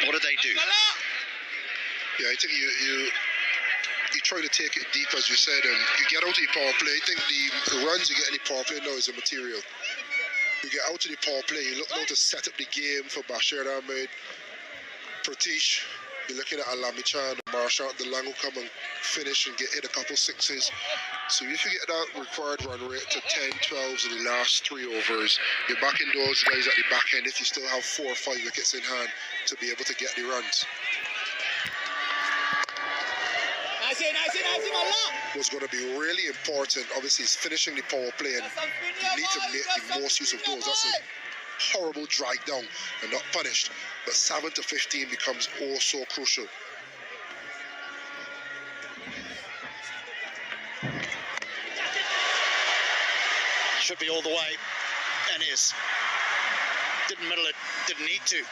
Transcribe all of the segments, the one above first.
What do they do? Yeah, I think you try to take it deep, as you said, and you get out of the power play. I think the runs you get in the power play now is immaterial. You get out of the power play, you look now to set up the game for Bashir Ahmed, Pratish. You're looking at Alamichan and Marshall Delang who come and finish and get hit a couple sixes. So if you get that required run rate to 10, 12s in the last 3 overs, you're backing those guys at the back end if you still have 4 or 5 wickets in hand to be able to get the runs. What's going to be really important, obviously, is finishing the power play, and you need to make the most use of those. That's a horrible drag down and not punished, but 7 to 15 becomes oh so crucial. Should be all the way, and is. Didn't middle it, didn't need to.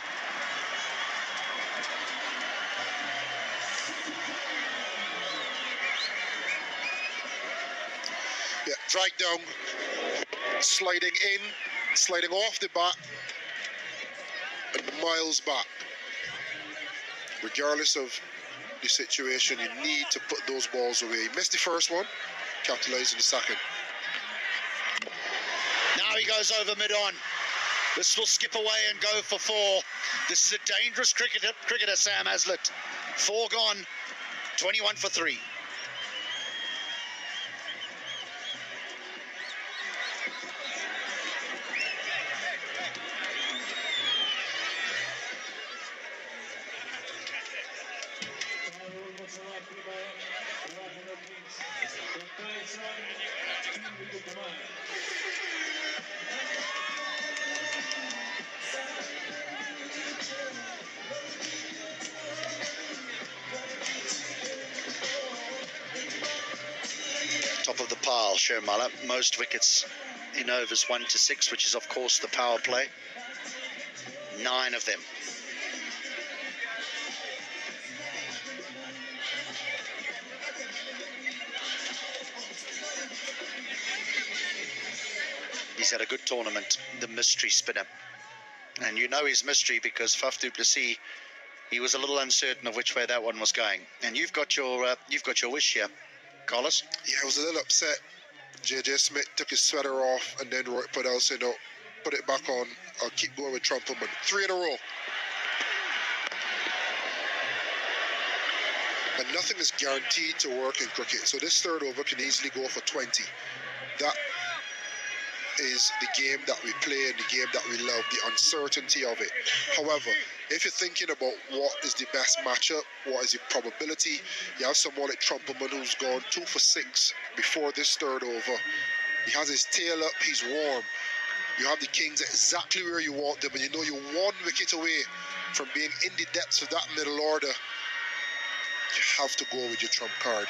Yeah, drag down, sliding in, sliding off the bat, and miles back. Regardless of the situation, you need to put those balls away. He missed the first one, capitalized in the second. Now he goes over mid-on. This will skip away and go for 4. This is a dangerous cricketer, Sam Hazlitt. 4 gone, 21 for 3. Top of the pile, Shermala. Most wickets in overs 1 to 6, which is of course the power play. 9 of them. He's had a good tournament, the mystery spinner. And you know his mystery because Faf du Plessis, he was a little uncertain of which way that one was going. And you've got your wish here, Carlos. Yeah, I was a little upset. JJ Smith took his sweater off, and then Roy Padel said, no, put it back on. I'll keep going with Trumpelman. 3 in a row. And nothing is guaranteed to work in cricket. So this third over can easily go for 20. That is the game that we play and the game that we love, the uncertainty of it. However, if you're thinking about what is the best matchup, what is the probability, you have someone like Trumpelman who's gone 2 for 6 before this third over. He has his tail up, he's warm. You have the Kings exactly where you want them, and you know you're 1 wicket away from being in the depths of that middle order. You have to go with your trump card.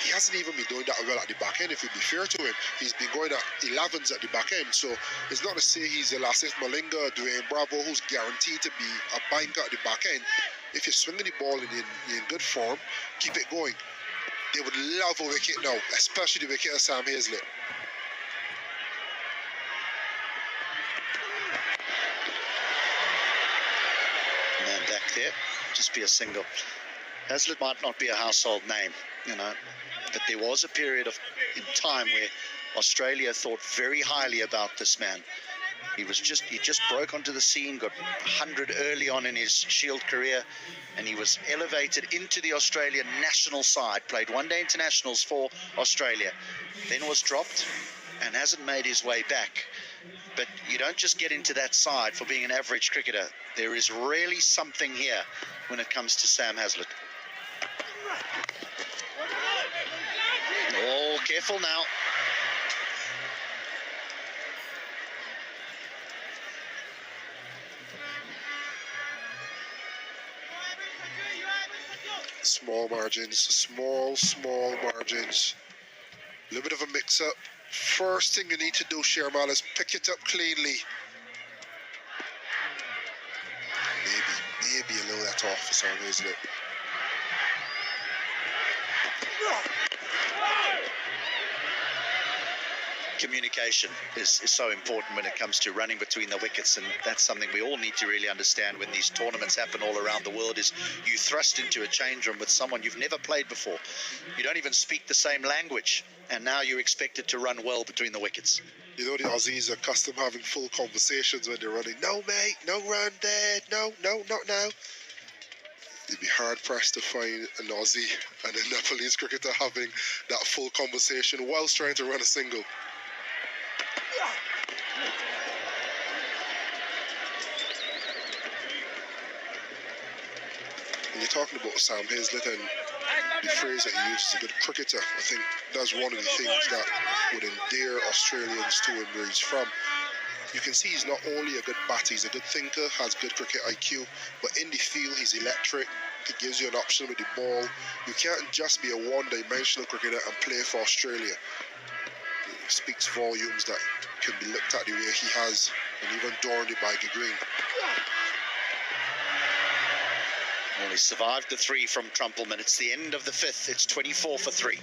He hasn't even been doing that well at the back end, if you'd be fair to him. He's been going at 11s at the back end, so it's not to say he's Lasith Malinga, Dwayne Bravo, who's guaranteed to be a banker at the back end. If you're swinging the ball in good form, keep it going. They would love a wicket now, especially the wicket of Sam Hazlitt. Man back there, just be a single. Hazlitt might not be a household name, you know, but there was a period in time where Australia thought very highly about this man. He just broke onto the scene, got 100 early on in his Shield career, and he was elevated into the Australian national side, played one-day internationals for Australia, then was dropped and hasn't made his way back. But you don't just get into that side for being an average cricketer. There is really something here when it comes to Sam Hazlitt. Oh, careful now. Small margins, small margins. A little bit of a mix-up. First thing you need to do, Shermal, is pick it up cleanly. Maybe a little let off for Sam Hazlitt. communication is so important when it comes to running between the wickets, and that's something we all need to really understand when these tournaments happen all around the world. Is you thrust into a change room with someone you've never played before, you don't even speak the same language, and now you're expected to run well between the wickets. You know, the Aussies are accustomed having full conversations when they're running. No, mate, no run there, no, not now. You'd be hard-pressed to find an Aussie and a Nepalese cricketer having that full conversation whilst trying to run a single. When you're talking about Sam Hazlett and the phrase that he uses, a good cricketer, I think that's one of the things that would endear Australians to him where he's from. You can see he's not only a good batter, he's a good thinker, has good cricket IQ, but in the field he's electric. He gives you an option with the ball. You can't just be a one-dimensional cricketer and play for Australia. It speaks volumes that can be looked at the way he has, and even during the baggy green. Well, he survived the 3 from Trumpelman. It's the end of the 5th. It's 24 for 3.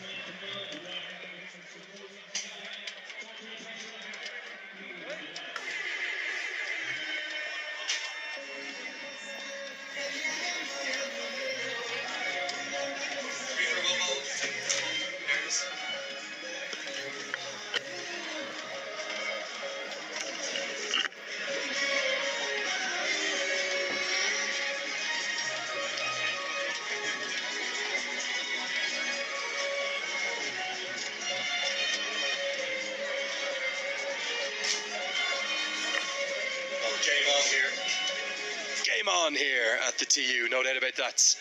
Game on here at the TU, no doubt about that.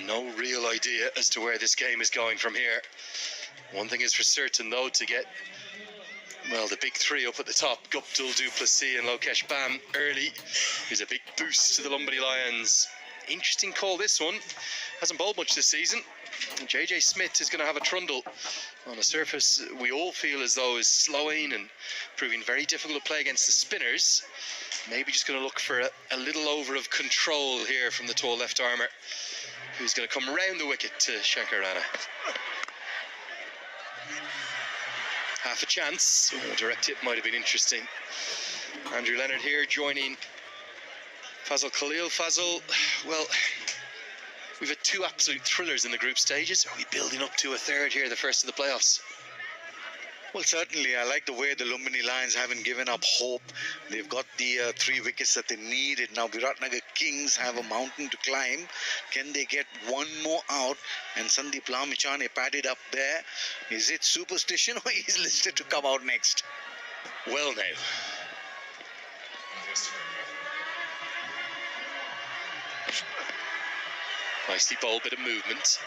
No real idea as to where this game is going from here. One thing is for certain, though, to get, well, the big 3 up at the top, Guptill, du Plessis and Lokesh Bam early is a big boost to the Lumberty Lions. Interesting call, this one. Hasn't bowled much this season. JJ Smith is going to have a trundle on a surface we all feel as though is slowing and proving very difficult to play against the spinners. Maybe just going to look for a little over of control here from the tall left armer, who's going to come round the wicket to Shankar Rana. Half a chance. A direct hit might have been interesting. Andrew Leonard here joining Fazal Khalil. Fazal, well, we've had 2 absolute thrillers in the group stages. Are we building up to a third here, the first of the playoffs? Well, certainly. I like the way the Lumbini Lions haven't given up hope. They've got the 3 wickets that they needed. Now, Viratnagar Kings have a mountain to climb. Can they get one more out? And Sandeep Lamichhane padded up there. Is it superstition or he's listed to come out next? Well, now. Nicely bowled, bit of movement.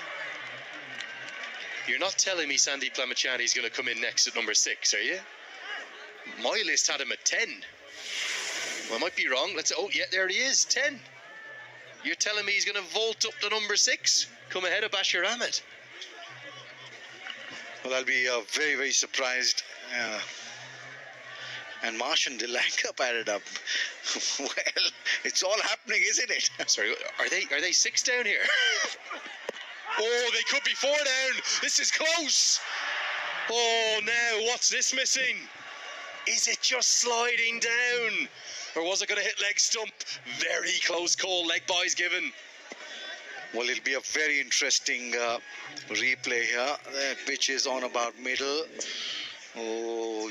You're not telling me Sandeep Lamichhane is going to come in next at number 6, are you? My list had him at 10. Well, I might be wrong. Oh, yeah, there he is, 10. You're telling me he's going to vault up to number 6, come ahead of Bashir Ahmed? Well, I'll be very, very surprised. And Martian De Lanka padded up. Well, it's all happening, isn't it? Sorry, are they 6 down here? Oh, they could be 4 down. This is close. Oh, now what's this missing? Is it just sliding down? Or was it going to hit leg stump? Very close call, leg byes given. Well, it'll be a very interesting replay here. The pitch is on about middle. Oh,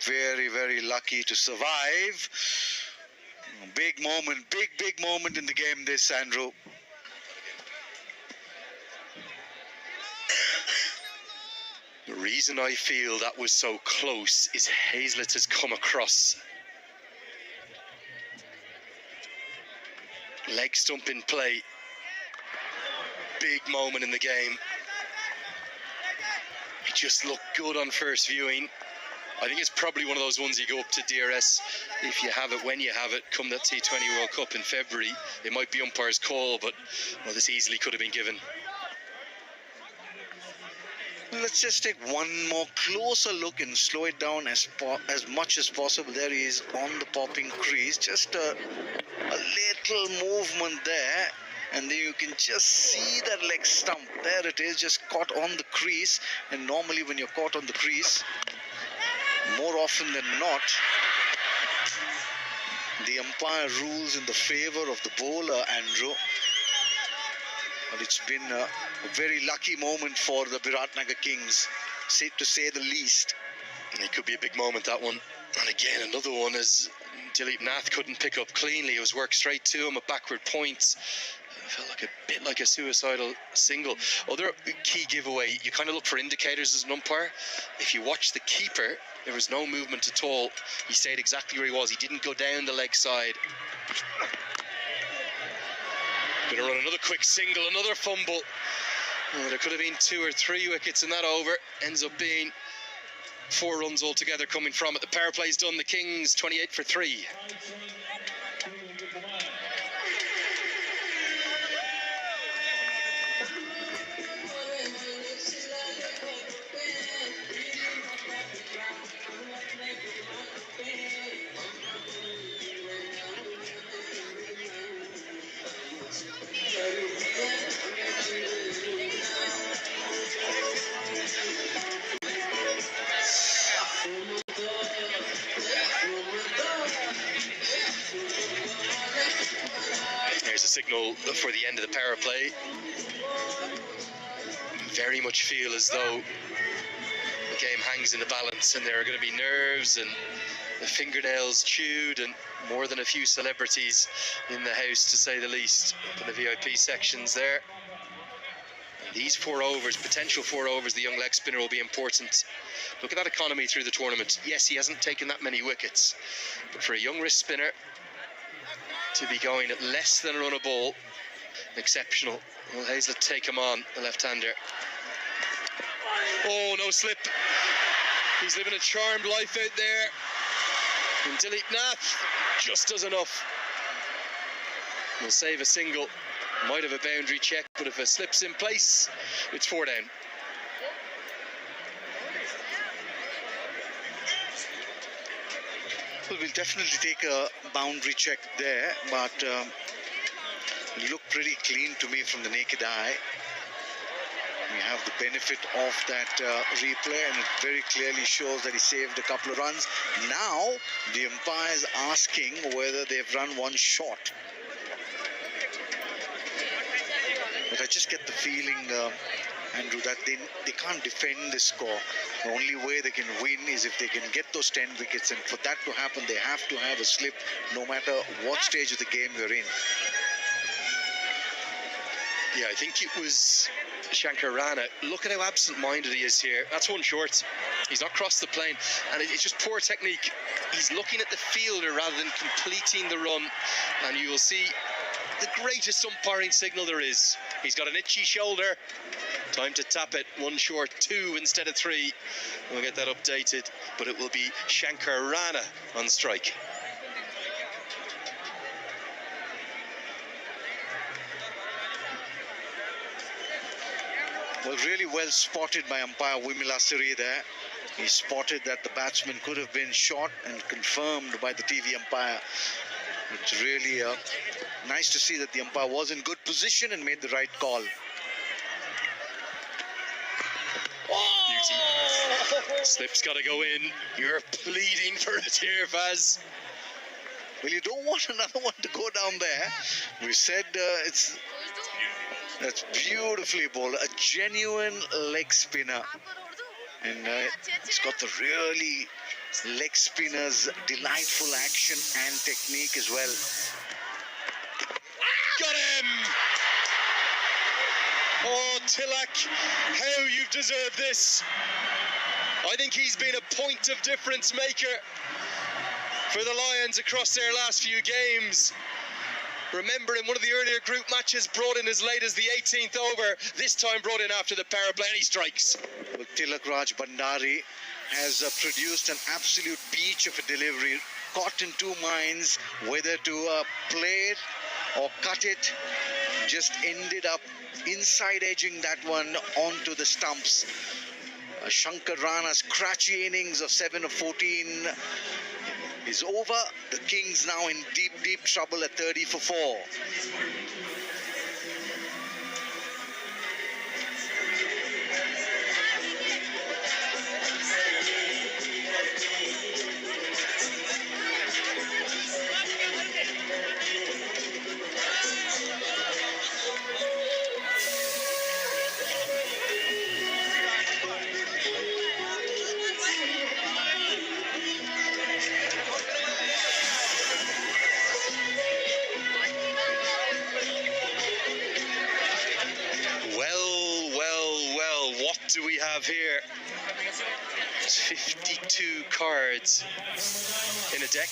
very, very lucky to survive. Big moment, big moment in the game this, Andrew. The reason I feel that was so close is Hazlett has come across. Leg stump in play. Big moment in the game. It just looked good on first viewing. I think it's probably one of those ones you go up to DRS if you have it, when you have it, come that T20 World Cup in February. It might be umpire's call, but well, this easily could have been given. Let's just take one more closer look and slow it down as much as possible. There he is on the popping crease. Just a little movement there. And then you can just see that leg stump. There it is, just caught on the crease. And normally when you're caught on the crease, more often than not, the umpire rules in the favor of the bowler, Andrew. But it's been a very lucky moment for the Viratnagar Kings, to say the least. It could be a big moment, that one. And again, another one is Dilip Nath couldn't pick up cleanly. It was worked straight to him at backward points. It felt like a bit like a suicidal single. Other key giveaway, you kind of look for indicators as an umpire. If you watch the keeper, there was no movement at all. He stayed exactly where he was. He didn't go down the leg side. Gonna run another quick single, another fumble. Oh, there could have been 2 or 3 wickets in that over. Ends up being 4 runs altogether coming from it. The power play's done. The Kings 28 for 3. There's a signal for the end of the power play. Very much feel as though the game hangs in the balance, and there are going to be nerves and the fingernails chewed, and more than a few celebrities in the house, to say the least, up in the VIP sections there. And these 4 overs, potential 4 overs, the young leg spinner will be important. Look at that economy through the tournament. Yes, he hasn't taken that many wickets, but for a young wrist spinner to be going at less than a run a ball, exceptional. Will Hazlett take him on, the left-hander? Oh, no slip. He's living a charmed life out there. And Dilip Nath just does enough. Will save a single. Might have a boundary check, but if it slips in place, it's 4 down. Well, we'll definitely take a boundary check there, but it looked pretty clean to me from the naked eye. We have the benefit of that replay, and it very clearly shows that he saved a couple of runs. Now, the umpire is asking whether they've run one shot. But I just get the feeling, Andrew, that they can't defend this score. The only way they can win is if they can get those 10 wickets, and for that to happen, they have to have a slip no matter what stage of the game you're in. Yeah, I think it was Shankar Rana. Look at how absent-minded he is here. That's one short. He's not crossed the plane, and it's just poor technique. He's looking at the fielder rather than completing the run, and you will see the greatest umpiring signal there is. He's got an itchy shoulder. Time to tap it. 1 short, 2 instead of 3. We'll get that updated, but it will be Shankar Rana on strike. Well, really well spotted by umpire Wimila Siri there. He spotted that the batsman could have been shot, and confirmed by the TV umpire. It's really nice to see that the umpire was in good position and made the right call. Beauty. Slip's got to go in. You're pleading for it here, Faz. Well, you don't want another one to go down there. We said that's beautifully bowled. A genuine leg spinner. And it's got the really leg spinner's delightful action and technique as well. Got him! Oh, Tilak, how you've deserved this. I think he's been a point of difference maker for the Lions across their last few games. Remember, in one of the earlier group matches, brought in as late as the 18th over. This time brought in after the power play, and he strikes. Well, Tilak Raj Bhandari has produced an absolute peach of a delivery. Caught in 2 minds, whether to play it or cut it. Just ended up inside edging that one onto the stumps. Shankar Rana's scratchy innings of 7 of 14 is over. The Kings now in deep trouble at 30 for 4. do we have here? It's 52 cards in a deck.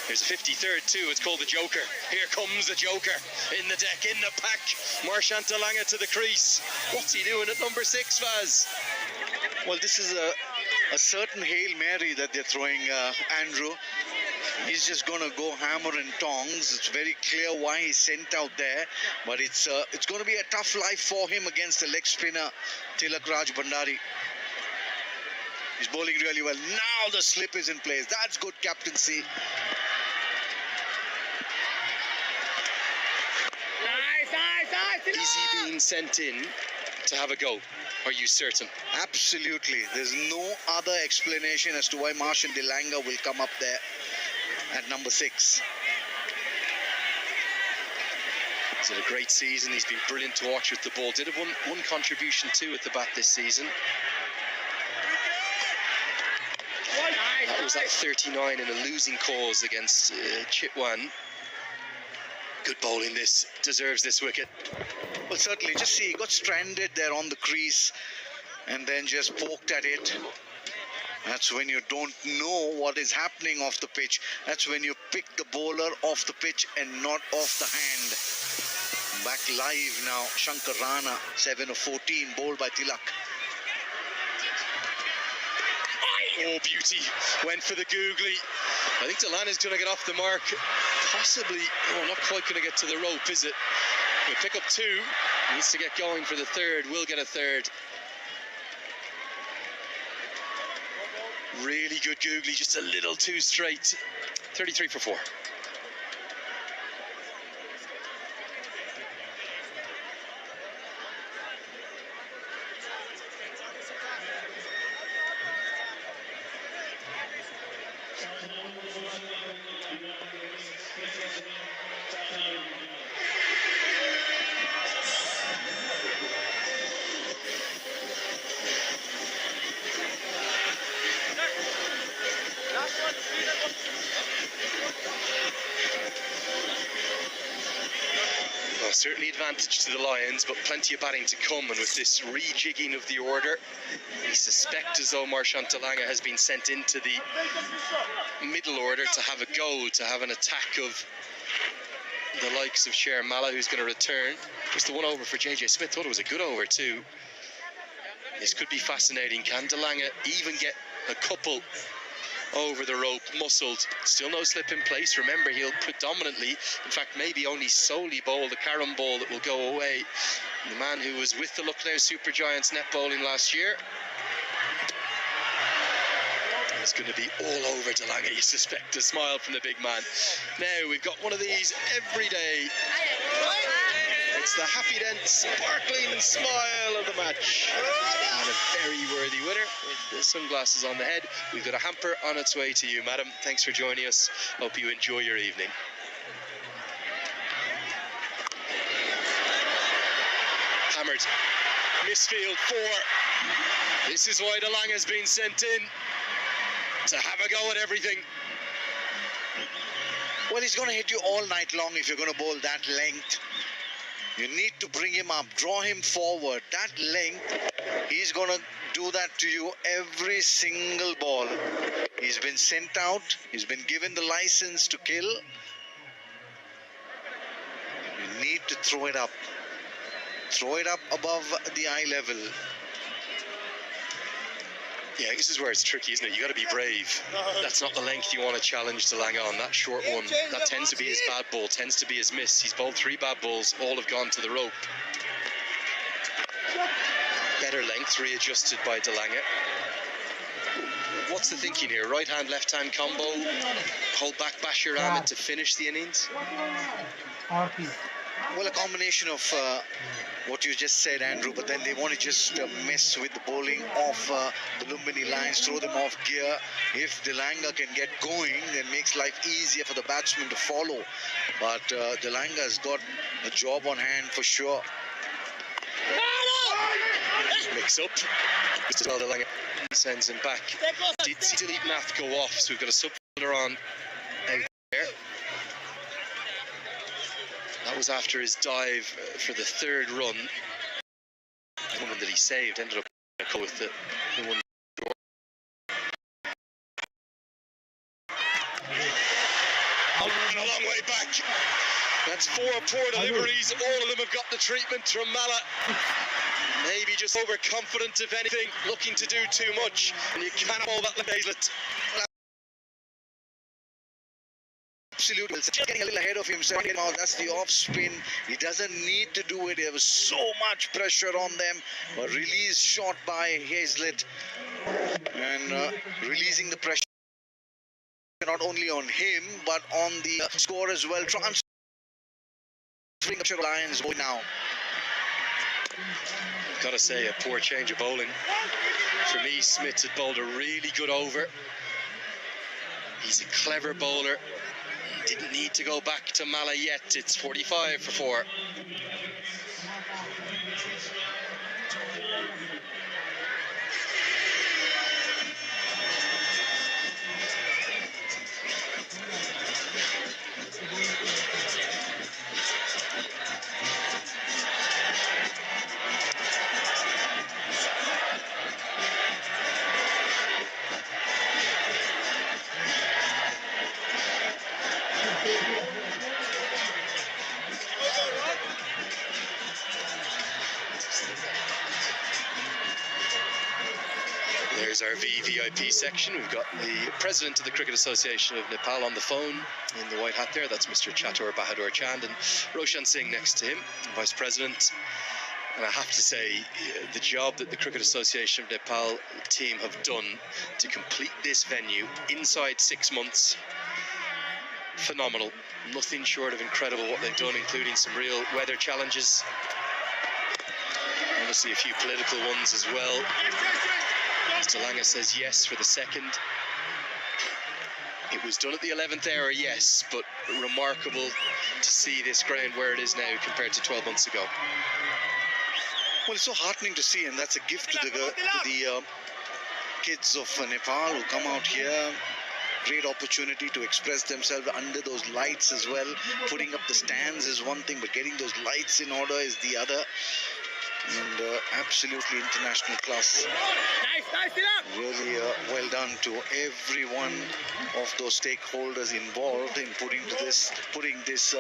There's a 53rd too. It's called the Joker. Here comes the Joker in the deck, in the pack. Marchant de Lange to the crease. What's he doing at number 6, Vaz? Well, this is a certain Hail Mary that they're throwing, Andrew. He's just going to go hammer and tongs. It's very clear why he's sent out there. But it's going to be a tough life for him against the leg spinner, Tilak Raj Bhandari. He's bowling really well. Now the slip is in place. That's good captaincy. Is he being sent in to have a go? Are you certain? Absolutely. There's no other explanation as to why Marchant de Lange will come up there at number 6. He's had a great season. He's been brilliant to watch with the ball. Did have one contribution too at the bat this season. That was at 39 in a losing cause against Chitwan. Good bowling this. Deserves this wicket. Well, certainly. Just see, he got stranded there on the crease and then just poked at it. That's when you don't know what is happening off the pitch. That's when you pick the bowler off the pitch and not off the hand. Back live now, Shankar Rana, 7 of 14, bowled by Tilak. Oh, beauty. Went for the googly. I think Delaney's going to get off the mark. Possibly, oh, not quite going to get to the rope, is it? He'll pick up 2. Needs to get going for the 3rd. Will get a 3rd. Really good googly, just a little too straight. 33 for 4. Well, certainly advantage to the Lions, but plenty of batting to come. And with this rejigging of the order, we suspect as though Marchant de Lange has been sent into the middle order to have a go, to have an attack of the likes of Sher Mala, who's going to return. Just the one over for JJ Smith. Thought it was a good over too. This could be fascinating. Can de Lange even get a couple over the rope, muscled? Still no slip in place. Remember, he'll predominantly, in fact maybe only solely bowl the carom ball that will go away. The man who was with the Lucknow Super Giants net bowling last year is going to be all over de Lange. You suspect a smile from the big man. Now we've got one of these every day. It's the happy dent, sparkling smile of the match. And a very worthy winner with the sunglasses on the head. We've got a hamper on its way to you, madam. Thanks for joining us. Hope you enjoy your evening. Hammered. Misfield 4. This is why de Lange has been sent in. To have a go at everything. Well, he's going to hit you all night long if you're going to bowl that length. You need to bring him up, draw him forward. That length, he's going to do that to you every single ball. He's been sent out. He's been given the license to kill. You need to throw it up. Throw it up above the eye level. Yeah, this is where it's tricky, isn't it? You got to be brave. That's not the length you want to challenge de Lange on. That short one, that tends to be his bad ball, tends to be his miss. He's bowled 3 bad balls, all have gone to the rope. Better length, readjusted by de Lange. What's the thinking here? Right hand, left hand combo. Hold back Bashir Ahmed to finish the innings. Well, a combination of what you just said, Andrew, but then they want to just mess with the bowling off the Lumbini lines, throw them off gear. If de Lange can get going, then makes life easier for the batsman to follow. But de Lange has got a job on hand for sure. Mix up. Well, de Lange sends him back. Did see Dilip Nath go off, so we've got a sub-fielder on out there. That was after his dive for the 3rd run. The one that he saved ended up in a with the one. A long way back. That's 4 poor deliveries. All of them have got the treatment from Mala. Maybe just overconfident, if anything, looking to do too much. And you can't hold that Hazlett. Absolutely. Getting a little ahead of himself. That's the off spin. He doesn't need to do it. There was so much pressure on them. A release shot by Hazlett. And releasing the pressure not only on him, but on the score as well. Transferring the Lions going now. I've got to say, a poor change of bowling. For me, Smith had bowled a really good over. He's a clever bowler. He didn't need to go back to Mala yet. It's 45 for 4. There's our VVIP section. We've got the president of the Cricket Association of Nepal on the phone in the white hat there. That's Mr. Chatur Bahadur Chand, and Roshan Singh next to him, vice president. And I have to say, the job that the Cricket Association of Nepal team have done to complete this venue inside 6 months, phenomenal. Nothing short of incredible what they've done, including some real weather challenges. Obviously a few political ones as well. Dalanga says yes for the second. It was done at the 11th hour, yes, but remarkable to see this ground where it is now compared to 12 months ago. Well, it's so heartening to see, and that's a gift to the kids of Nepal who come out here. Great opportunity to express themselves under those lights as well. Putting up the stands is one thing, but getting those lights in order is the other. And absolutely international class. Really well done to every one of those stakeholders involved in putting this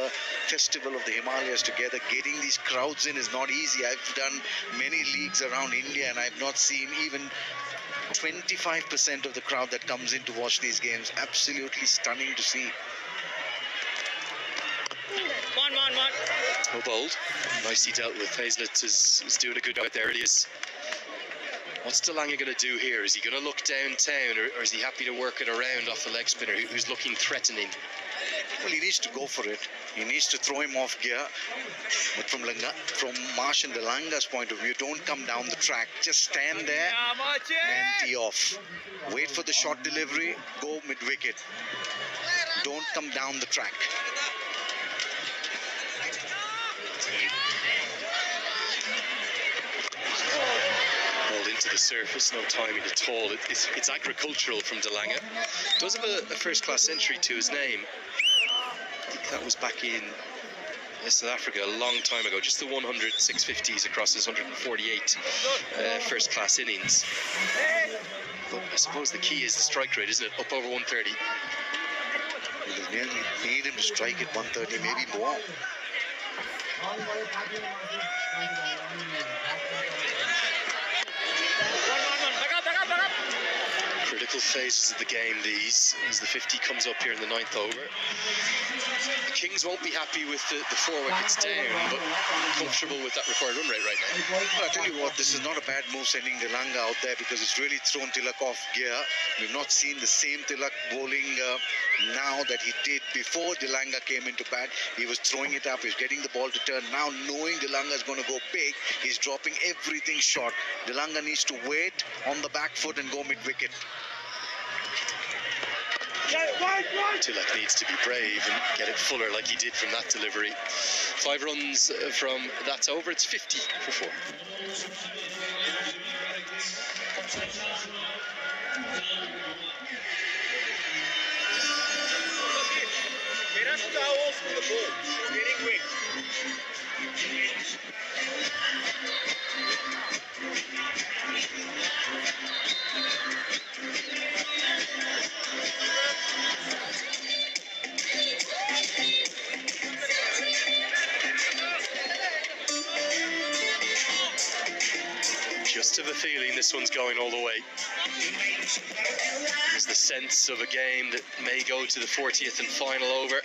festival of the Himalayas together. Getting these crowds in is not easy. I've done many leagues around India, and I've not seen even 25% of the crowd that comes in to watch these games. Absolutely stunning to see. Well bowled. Nicely dealt with. Hazlett is doing a good job there. It is. What's Dalanga going to do here? Is he going to look downtown, or is he happy to work it around off the leg spinner who's looking threatening? Well, he needs to go for it. He needs to throw him off gear. But from Marsh and Dalanga's point of view, don't come down the track. Just stand there and tee off. Wait for the short delivery. Go mid-wicket. Don't come down the track. Into the surface, no timing at all. It's agricultural from Dalanga. Does have a first-class century to his name. I think that was back in South Africa a long time ago. Just the 100 650s across his 148 first-class innings. But I suppose the key is the strike rate, isn't it? Up over 130. We need him to strike at 130, maybe more. Critical phases of the game, these, as the 50 comes up here in the 9th over. The Kings won't be happy with the 4 wickets down, but comfortable with that required run rate right now. Well, I tell you what, this is not a bad move sending Dalanga out there, because it's really thrown Tilak off gear. We've not seen the same Tilak bowling now that he did before Dalanga came into bat. He was throwing it up, he's getting the ball to turn. Now, knowing Dalanga is going to go big, he's dropping everything short. Dalanga needs to wait on the back foot and go mid-wicket. Tilak needs to be brave and get it fuller like he did from that delivery. 5 runs from that's over. It's 50 for 4. Just have a feeling this one's going all the way. There's the sense of a game that may go to the 40th and final over.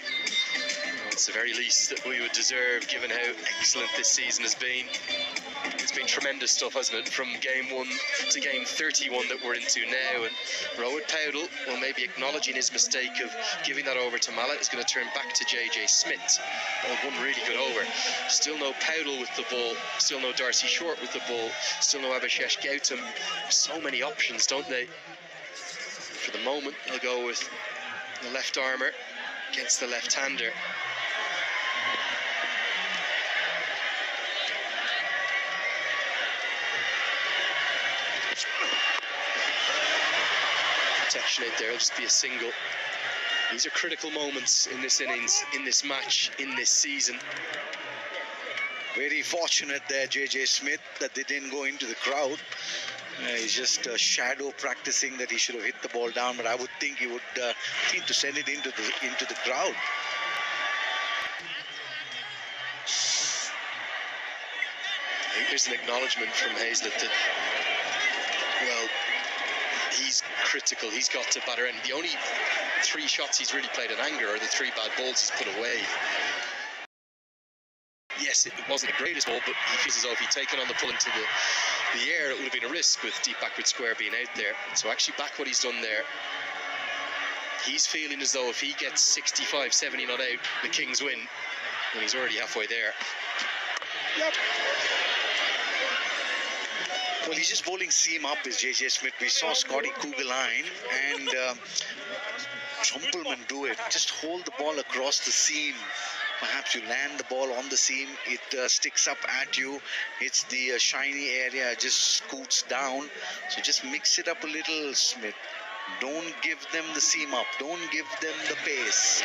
It's the very least that we would deserve, given how excellent this season has been. It's been tremendous stuff, hasn't it? From game 1 to game 31 that we're into now. And Rowan Powdell, well, maybe acknowledging his mistake of giving that over to Mallet, is going to turn back to JJ Smith. One really good over. Still no Powdell with the ball. Still no Darcy Short with the ball. Still no Abhishek Gautam. So many options, don't they? For the moment, they'll go with the left armour against the left-hander. Protection out there, it'll just be a single. These are critical moments in this innings, in this match, in this season. Very fortunate there, JJ Smith, that they didn't go into the crowd. He's just shadow practicing that he should have hit the ball down, but I would think he would need to send it into the crowd. I think there's an acknowledgement from Hazlitt that, well, he's critical. He's got to batter, and the only 3 shots he's really played in anger are the 3 bad balls he's put away. Yes, it wasn't the greatest ball, but he feels as though if he'd taken on the pull into the air, it would have been a risk with deep backward square being out there. So actually back what he's done there. He's feeling as though if he gets 65, 70 not out, the Kings win, and he's already halfway there. Yep. Well, he's just bowling seam up, is JJ Smith. We saw Scotty Kugelheim and Trumpelman do it. Just hold the ball across the seam. Perhaps you land the ball on the seam, it sticks up at you, hits the shiny area, just scoots down. So just mix it up a little, Smith. Don't give them the seam up. Don't give them the pace.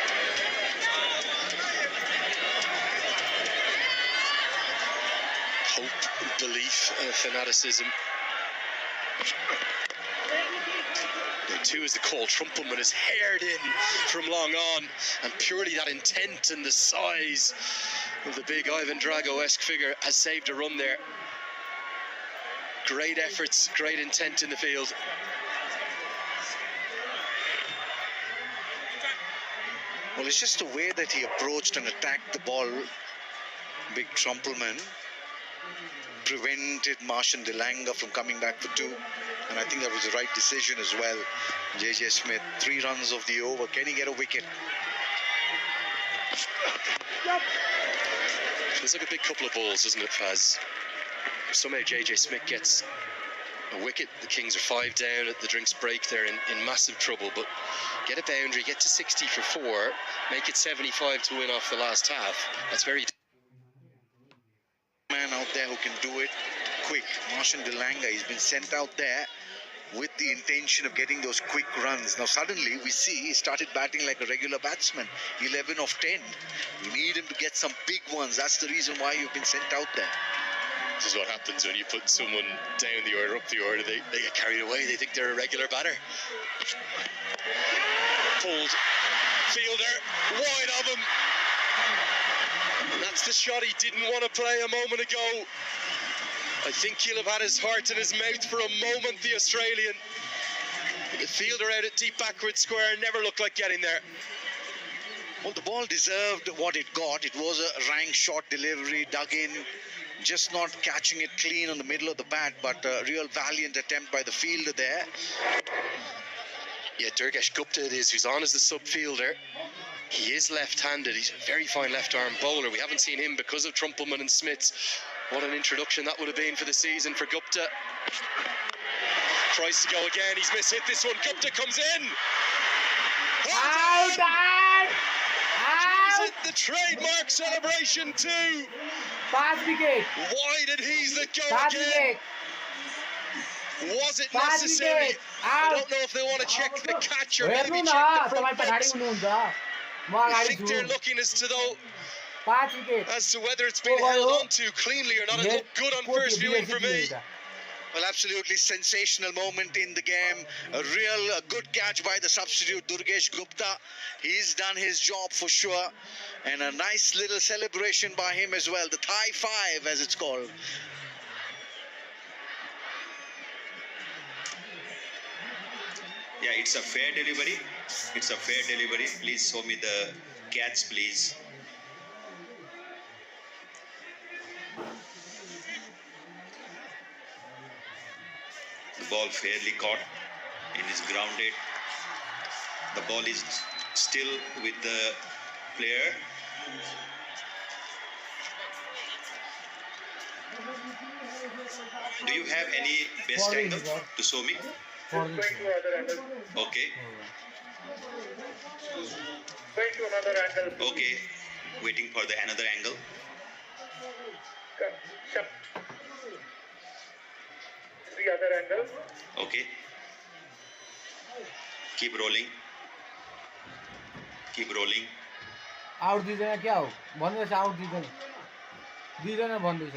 Hope, belief, fanaticism. There too is the call. Trumpelman is haired in from long on, and purely that intent and the size of the big Ivan Drago-esque figure has saved a run there. Great efforts, great intent in the field. Well, it's just the way that he approached and attacked the ball. Big Trumpelman prevented Martian Delanga from coming back for 2. And I think that was the right decision as well. JJ Smith, 3 runs of the over. Can he get a wicket? Feels like a big couple of balls, doesn't it, Faz? Somehow JJ Smith gets a wicket. The Kings are 5 down at the drinks break. They're in massive trouble, but get a boundary, get to 60 for 4, make it 75 to win off the last half. That's very... Man out there who can do it quick. Martian Delanga, he's been sent out there with the intention of getting those quick runs. Now suddenly we see he started batting like a regular batsman. 11 of 10. We need him to get some big ones. That's the reason why you've been sent out there. This is what happens when you put someone down the order, up the order. They get carried away. They think they're a regular batter. Pulled. Fielder. Wide of him. And that's the shot he didn't want to play a moment ago. I think he'll have had his heart in his mouth for a moment, the Australian. The fielder out at deep backward square never looked like getting there. Well, the ball deserved what it got. It was a rank shot delivery, dug in, just not catching it clean on the middle of the bat, but a real valiant attempt by the fielder there. Yeah, Durgesh Gupta it is, who's on as the sub fielder. He is left-handed. He's a very fine left-arm bowler. We haven't seen him because of Trumpelman and Smith. What an introduction that would have been for the season for Gupta. Tries to go again. He's mishit this one. Gupta comes in. Out, out, Is it the trademark celebration too? Fast wicket. Why did Heaslett go Fast again? wicket. Was it Fast necessary? wicket. I Out. don't know if they want to check the catch or maybe हेर्नु check न the front तपाईँ पछाडि foot. हुनुहुन्छ म I अगाडि think छु they're looking as to though 5 wicket. As to whether it's been Oh, held oh. on to cleanly or not, it Net looked good on score first के viewing for BSC me. था. Well, absolutely sensational moment in the game. A good catch by the substitute Durgesh Gupta. He's done his job for sure. And a nice little celebration by him as well. The Thai 5 as it's called. Yeah, it's a fair delivery. It's a fair delivery. Please show me the catch, please. The ball fairly caught and is grounded. The ball is still with the player. Do you have any best For angle this, sir. to show me? For this. Okay. Okay. Waiting for the another angle. The other angle. Okay. Keep rolling. Keep rolling. Out दिँदैन क्या हो भन्दैछ out दिँदैन भन्दैछ.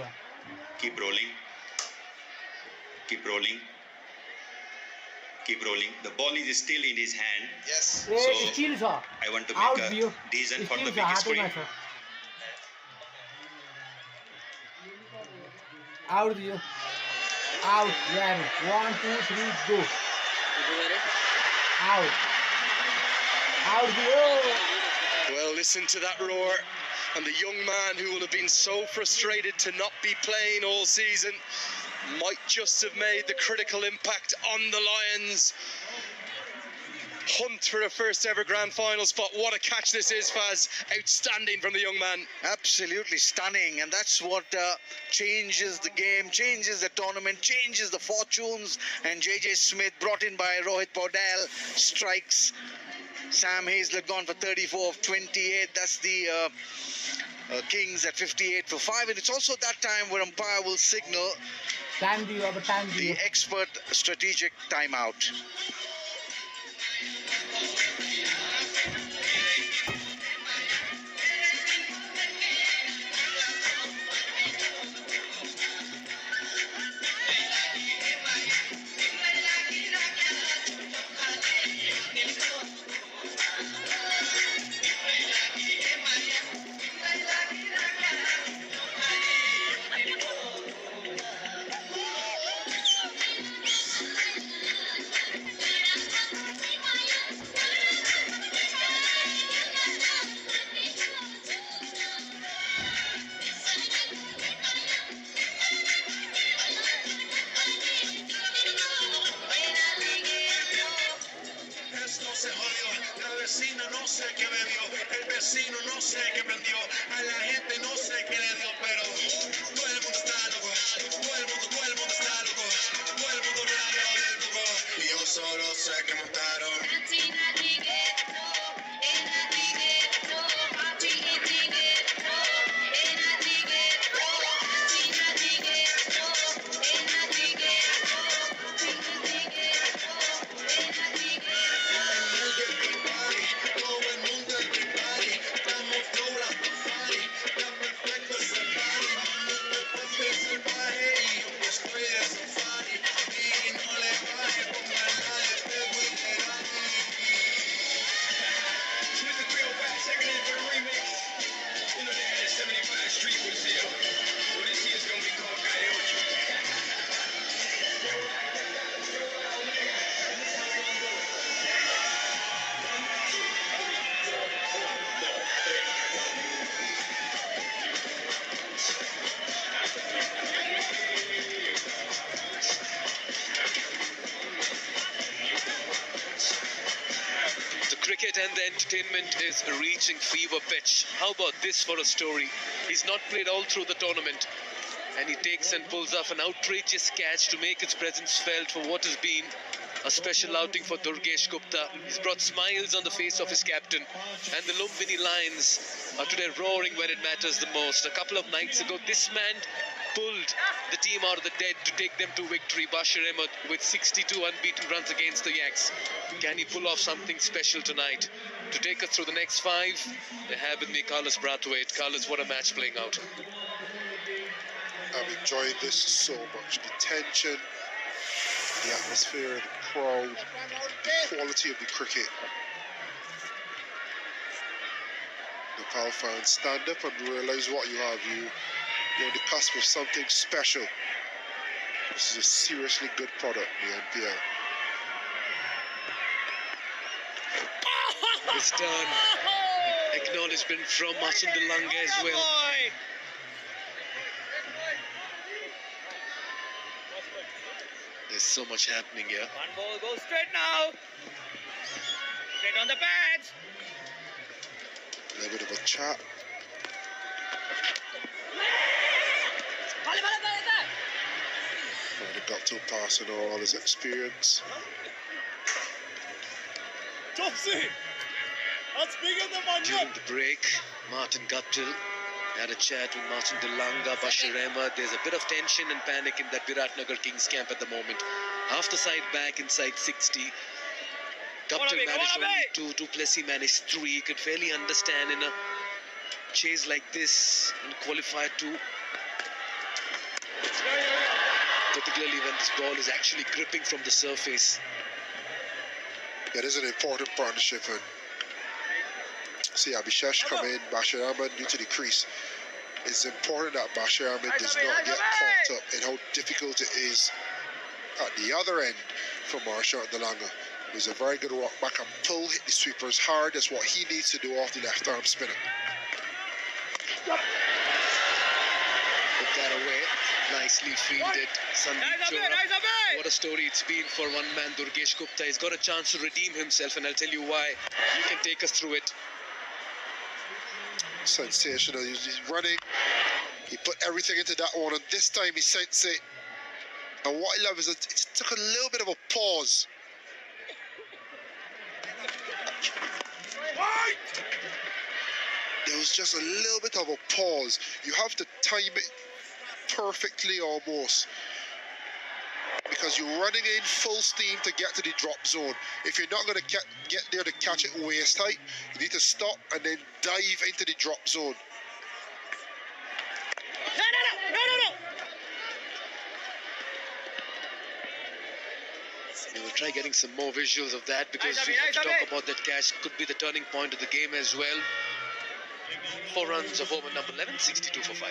Keep rolling. Keep rolling. Keep rolling. The ball is still in his hand. Yes. A So, still छ. I want to out make दियो. a decision for the still छ big हातैमा screen. छ. आउट दियो. Out यार 1 2 3 गो. Out. Out दियो. Well, listen to that roar. And the young man who will have been so frustrated to not be playing all season might just have made the critical impact on the Lions. Hunt for a first ever grand final spot. What a catch this is, Faz. Outstanding from the young man. Absolutely stunning, and that's what changes the game, changes the tournament, changes the fortunes. And JJ Smith, brought in by Rohit Paudel, strikes. Sam Hazlett gone for 34 of 28. That's the Kings at 58 for 5. And it's also that time where umpire will signal time दियो अब time the दियो. expert strategic timeout. No se jodió, la vecina no sé qué bebió, el vecino no sé qué prendió, a la gente no sé qué le dio, pero todo el mundo está loco, todo el mundo está loco, todo el mundo raro del coco, y yo solo sé que montaron. Todo el mundo en mi party, estamos todas party, está perfecto ese party, después de salvaje y yo estoy de safari, y no le baje, póngala de fuego y legal. Smith and Creole back, checking in for the remix. You know they had a 75 Street Brazil. Well, this year's gonna be called Coyote. The cricket and the entertainment is reaching fever pitch. How about this for a story? He's not played all through the tournament, and he takes and pulls off an outrageous catch to make his presence felt for what has been a special outing for Durgesh Gupta. He's brought smiles on the face of his captain, and the Lumbini Lions are today roaring when it matters the most. A couple of nights ago, this man pulled the team out of the dead to take them to victory. Bashir Ahmed with 62 unbeaten runs against the Yaks. Can he pull off something special tonight? To take us through the next 5, I have with me Carlos Brathwaite. Carlos, what a match playing out. I'm enjoying this so much. The tension, the atmosphere, the crowd, the quality of the cricket. Nepal fans, stand up and realize what you have. You're on the cusp of something special. This is a seriously good product, the NPL. This turn, acknowledgement from Martin Delanga as well. There's so much happening here. One ball goes straight now. Straight on the pads. A little bit of a chat. Might have got to pass and all his experience. During the break, Martin Guptill had a chat with Martin Delanga, Bashir Ahmed. There's a bit of tension and panic in that Viratnagar Kings camp at the moment. Half the side back inside 60. Guptill managed only 2, Du Plessis managed 3. Could fairly understand in a chase like this and qualify 2. Particularly when this ball is actually gripping from the surface. It is an important partnership. And see Abhishesh come in, Bashir Ahmed new to the crease. It's important that Bashir Ahmed does not get caught up in how difficult it is at the other end for Marshall Delanga. It was a very good walk back and pull, hit the sweepers hard. That's what he needs to do off the left arm spinner. Put that away. Nicely fielded. Sandeep Chora. What a story it's been for one man, Durgesh Gupta. He's got a chance to redeem himself, and I'll tell you why. You can take us through it. Sensational. He's running. He put everything into that one, and this time he sensed it. And what I love is that it took a little bit of a pause. There was just a little bit of a pause. You have to time it perfectly almost, because you're running in full steam to get to the drop zone. If you're not going to get there to catch it waist height, you need to stop and then dive into the drop zone. No. We will try getting some more visuals of that, because we have to talk about that catch. Could be the turning point of the game as well. 4 runs of over number 11, 62 for 5.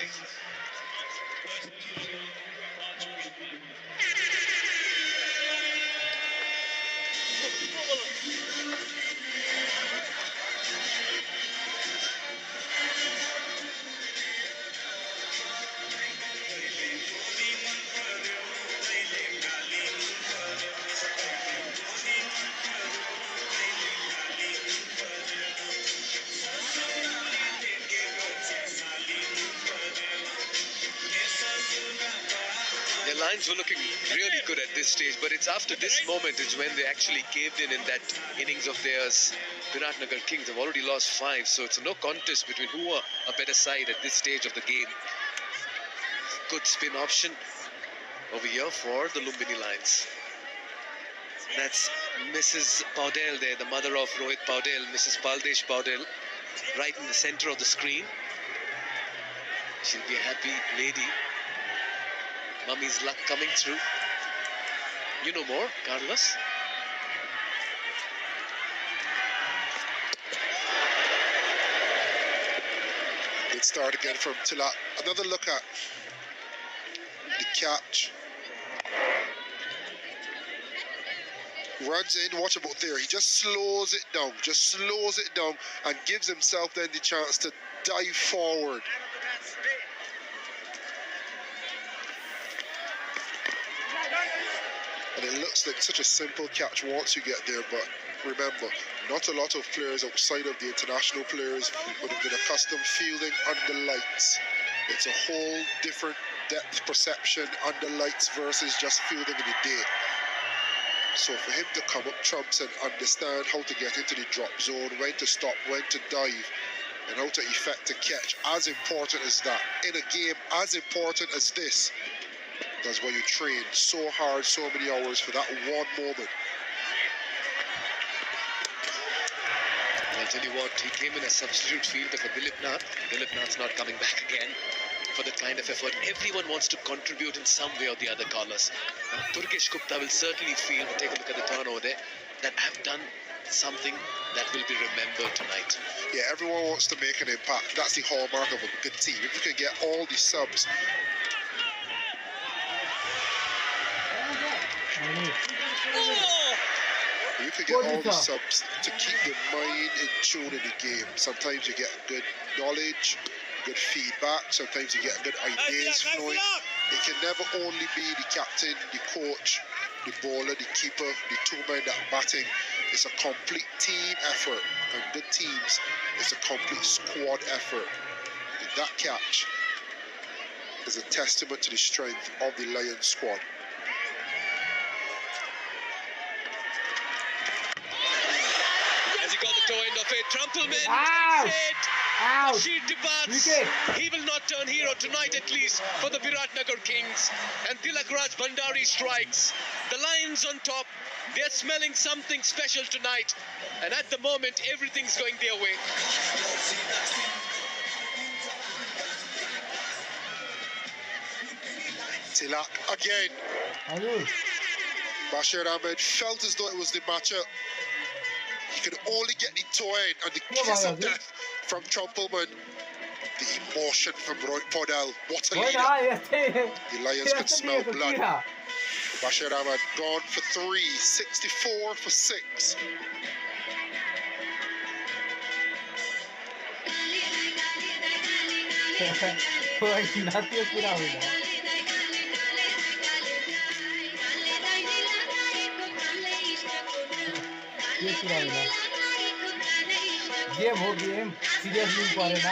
Their lines were looking really good at this stage, but it's after this moment is when they actually caved in that innings of theirs. Viratnagar Kings have already lost 5, so it's a no contest between who are a better side at this stage of the game. Good spin option over here for the Lumbini Lions. That's Mrs. Paudel there, the mother of Rohit Paudel, Mrs. Paldesh Paudel, right in the center of the screen. She'll be a happy lady. Mummy's luck coming through. You know more, Carlos. Good start again from Tila. Another look at the catch. Runs in, watch about there. He just slows it down, and gives himself then the chance to dive forward. And it looks like such a simple catch once you get there, but remember, not a lot of players outside of the international players would have been accustomed fielding under lights. It's a whole different depth perception under lights versus just fielding in the day. So for him to come up trumps and understand how to get into the drop zone, when to stop, when to dive, and how to effect a catch, as important as that, in a game as important as this, that's why you train so hard, so many hours for that one moment. Well, I'll tell you what, he came in as substitute fielder for Dilip Nath. Dilip Nath's not coming back again for that kind of effort. Everyone wants to contribute in some way or the other, Carlos. Turkish Gupta will certainly feel, take a look at the turn over there, that I've done something that will be remembered tonight. Yeah, everyone wants to make an impact. That's the hallmark of a good team. If you can get all the subs. You can get all the subs to keep your mind in tune in the game. Sometimes you get good knowledge, good feedback. Sometimes you get good ideas flowing. It can never only be the captain, the coach, the bowler, the keeper, the two men that are batting. It's a complete team effort. And good teams, it's a complete squad effort. And that catch is a testament to the strength of the Lions squad. Has he got the toe end of it? Trampleman Ow! takes it. Ouch! Rashid departs. Wicket. He will not turn hero tonight, at least for the Viratnagar Kings. And Tilak Raj Bhandari strikes. The Lions on top. They're smelling something special tonight. And at the moment, everything's going their way. Tilak again. Bashir Ahmed felt as though it was the matchup. He could only get the toe end and the kiss of death from Trumpelman. The emotion from Roy Podell. What a leader. The Lions could smell blood. Bashir Ahmed gone for 3, 64 for 6. Game हो game seriously परेन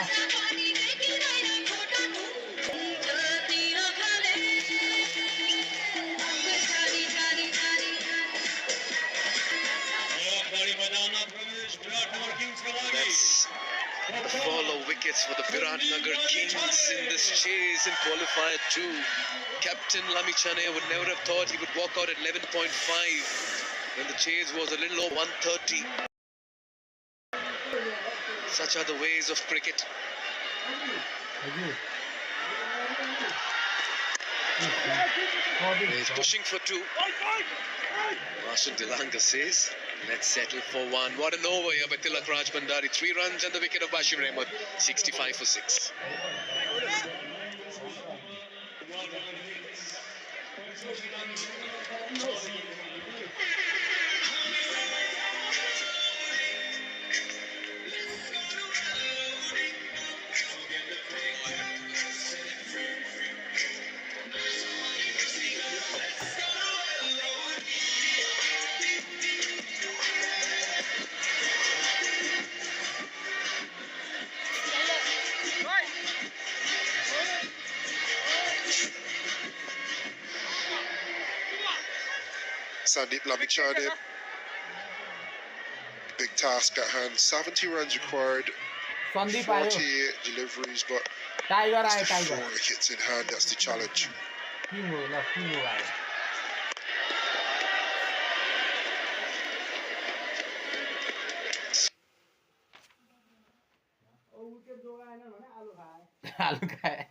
That's the fall of wickets for the Viratnagar Kings in this chase in qualifier 2. Captain Lamichane would never have thought he would walk out at 11.5 when the chase was a little over 130. Such are the ways of cricket. He's pushing for 2. Marshal Dilanga says, let's settle for 1. What an over here by Tilak Raj Bhandari. 3 runs and the wicket of Bashir Ahmed. 65 for 6. Sandeep Lamichane, big task at hand. 70 runs required, 48 deliveries, but tiger आयो 4 tiger wickets in hand. That's the challenge. King हो ल king हो आयो आलु खाए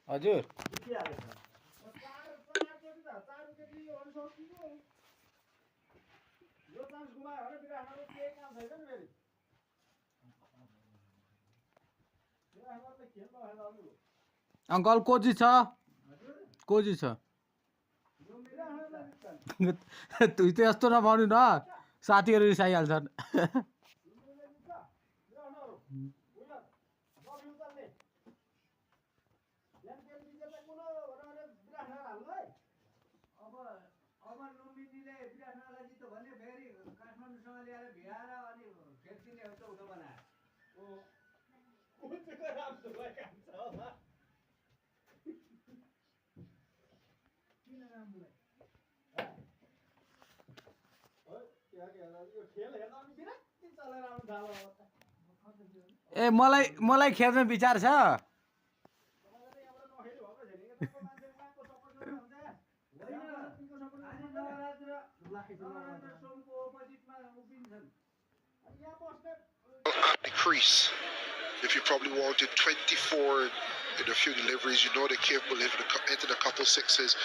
हजुर uncle Kochi छ कोची छ तुई त यस्तो नभन्नु न साथीहरू रिसाइहाल्छन् ए मलाई मलाई खेल्ने विचार छ At the crease, if you probably wanted 24 in a few deliveries, you know they're capable of hitting a couple sixes.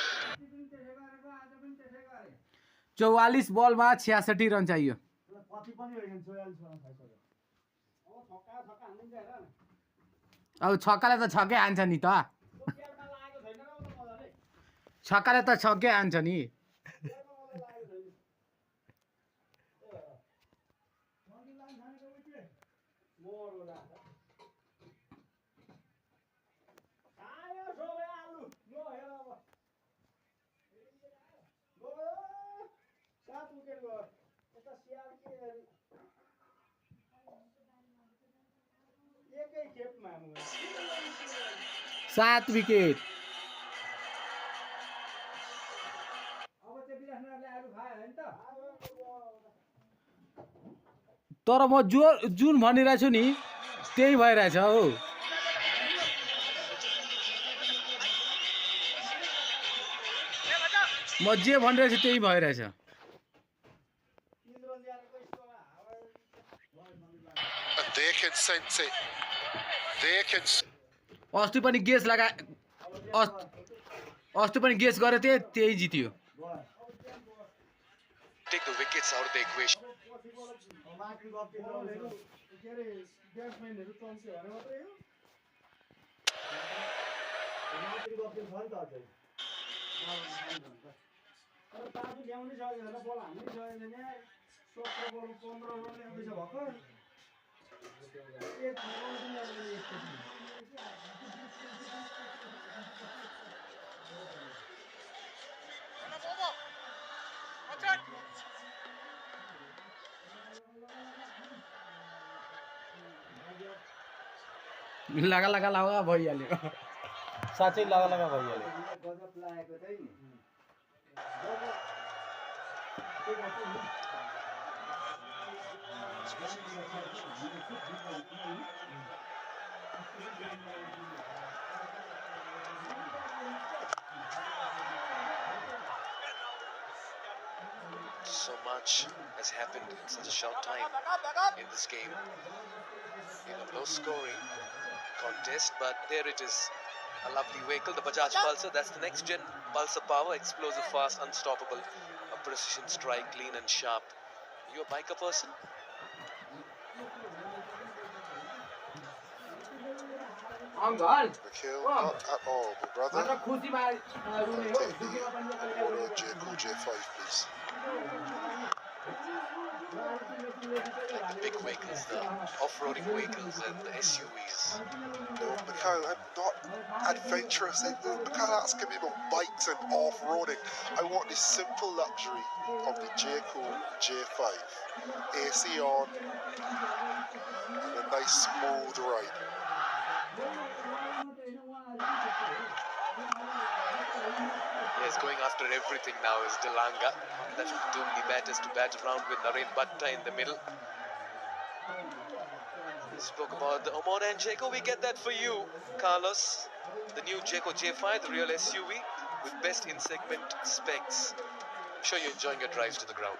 44 बलमा 66 रन चाहियो अब छक्काले त छक्कै हान्छ नि त छक्काले त छक्कै हान्छ नि सात विकेट तर म जुन भनिरहेको छु नि त्यही भइरहेछ हो म जे भनिरहेको छु त्यही भइरहेछ They can sense it. They can. अस्ति पनि गेस लगा अस्ति पनि गेस गरे थिए त्यही जित्यो Take the wickets out of the equation. लगा लगा लगा भइहाल्यो साँच्चै लगा लगा भइहाल्यो So much has happened in such a short time in this game. In a low scoring contest, but there it is. A lovely vehicle, the Bajaj Pulsar. That's the next gen Pulsar power. Explosive, fast, unstoppable. A precision strike, clean and sharp. You a biker person? Nikhil, not at all, my brother. I'll take the Moto J5, please. Like the big vehicles, the off-roading vehicles and the SUVs. No, Mikhail, I'm not adventurous. Mikhail asking me about bikes and off-roading. I want the simple luxury of the Jayco J5. AC on and a nice smooth ride. Yes, going after everything now is Delanga. Left too many batters to bat around with Naren Bhatta in the middle. We spoke about the Omar and Jayco. We get that for you, Carlos. The new Jayco J5, the real SUV with best in-segment specs. I'm sure you're enjoying your drives to the ground.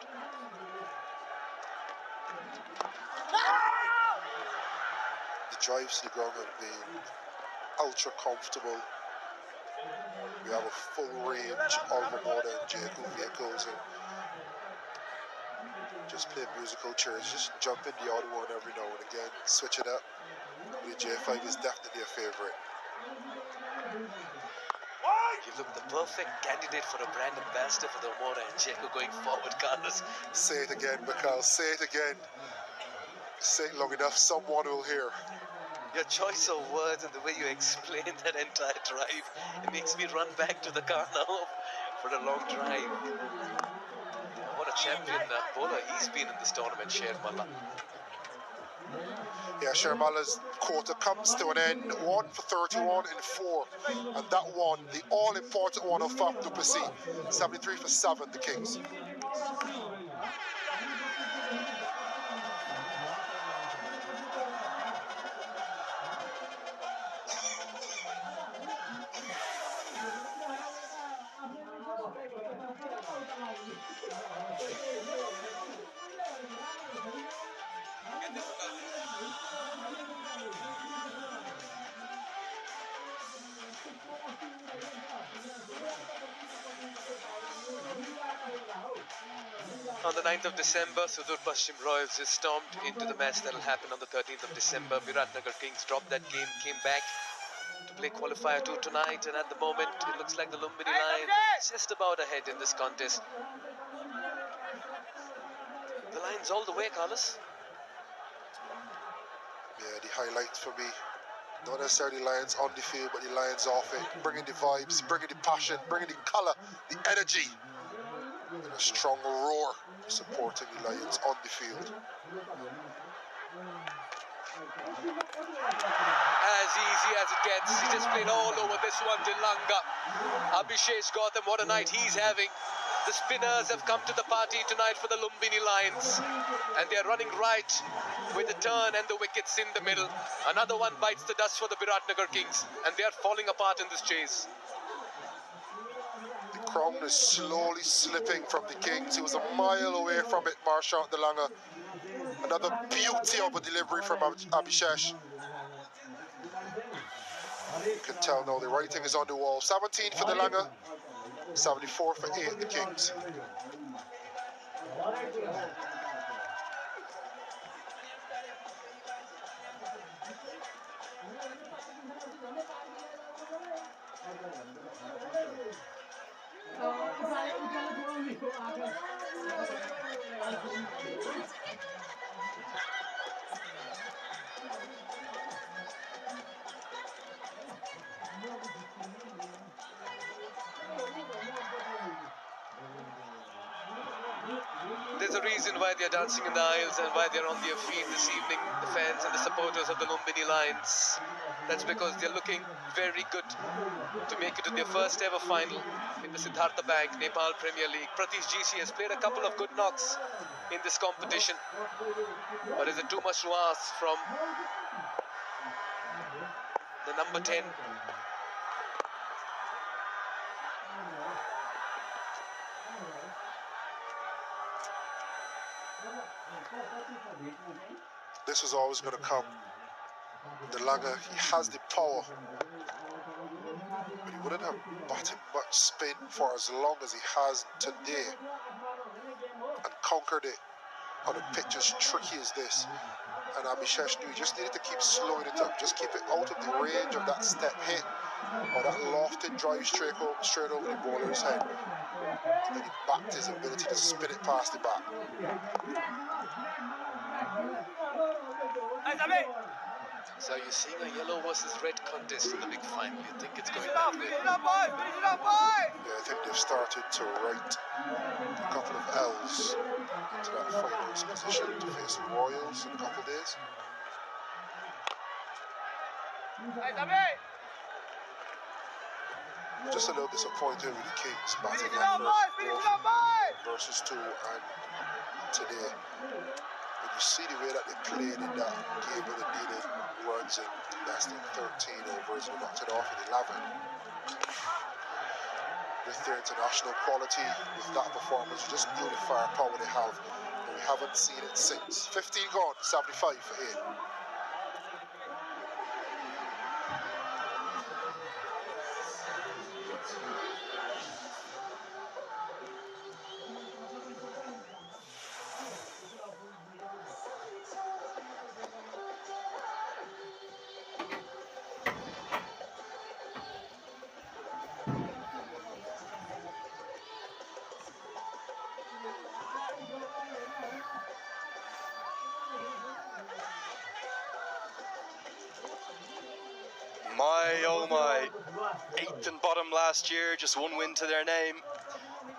The drives to the ground have been ultra comfortable. We have a full range of Moto and Jayco vehicles and just play musical chairs, just jump in the other one every now and again, switch it up. The J5 is definitely a favorite. You look the perfect candidate for a brand ambassador for the Omora and Jayco going forward, Carlos. Say it again, Mikhail, say it again. Say it long enough, someone will hear. Your choice of words and the way you explain that entire drive, it makes me run back to the car now for a long drive. What a champion bowler he's been in this tournament, Sher Malla. Yeah, Sharmala's quota comes to an end. 1 for 31 in 4. And that one, the all-important one of Faf du Plessis. 73 for 7, the Kings. On the 9th of December, Sudur Pashchim Royals just stormed into the match that will happen on the 13th of December. Viratnagar Kings dropped that game, came back to play qualifier 2 tonight, and at the moment it looks like the Lumbini Lions are just about ahead in this contest. The Lions all the way, Carlos. Yeah, the highlights for me, not necessarily Lions on the field, but the Lions off it, bringing the vibes, bringing the passion, bringing the colour, the energy, and a strong roar supporting the Lions on the field. As easy as it gets. He just played all over this one, Dilanga. Abhishek Gautam, what a night he's having. The spinners have come to the party tonight for the Lumbini Lions, and they're running right with the turn and the wickets in the middle. Another one bites the dust for the Viratnagar Kings, and they're falling apart in this chase. The crown is slowly slipping from the Kings. He was a mile away from it, Marchant Dilanga. Another beauty of a delivery from Abhishek. You can tell now the writing is on the wall. 17 for Dilanga, 74 for 8 the Kings. There's a reason why they're dancing in the aisles and why they're on their feet this evening, the fans and the supporters of the Lumbini Lions. That's because they're looking very good to make it to their first ever final in the Siddhartha Bank Nepal Premier League. Pratish GC has played a couple of good knocks in this competition, but is it too much to ask from the number 10? This was always going to come. Dilanga, he has the power, but he wouldn't have batted much spin for as long as he has today and conquered it on a pitch as tricky as this. And Abhishek knew he just needed to keep slowing it up, just keep it out of the range of that step hit or that lofted drive straight over the bowler's head. Then he backed his ability to spin it past the bat. So you're seeing a yellow versus red contest in the big final. You think it's going that way? Yeah, I think they've started to write a couple of L's into that finals position to face the Royals in a couple of days. Just a little disappointed with the Kings batting effort versus 2 and today. When you see the way that they played in that game where they needed runs in less than 13 overs, we knocked it off in 11. With their international quality, with that performance, you just knew the firepower they have, and we haven't seen it since. 15 gone, 75 for 8. My, oh my. 8th and bottom last year, just 1 win to their name.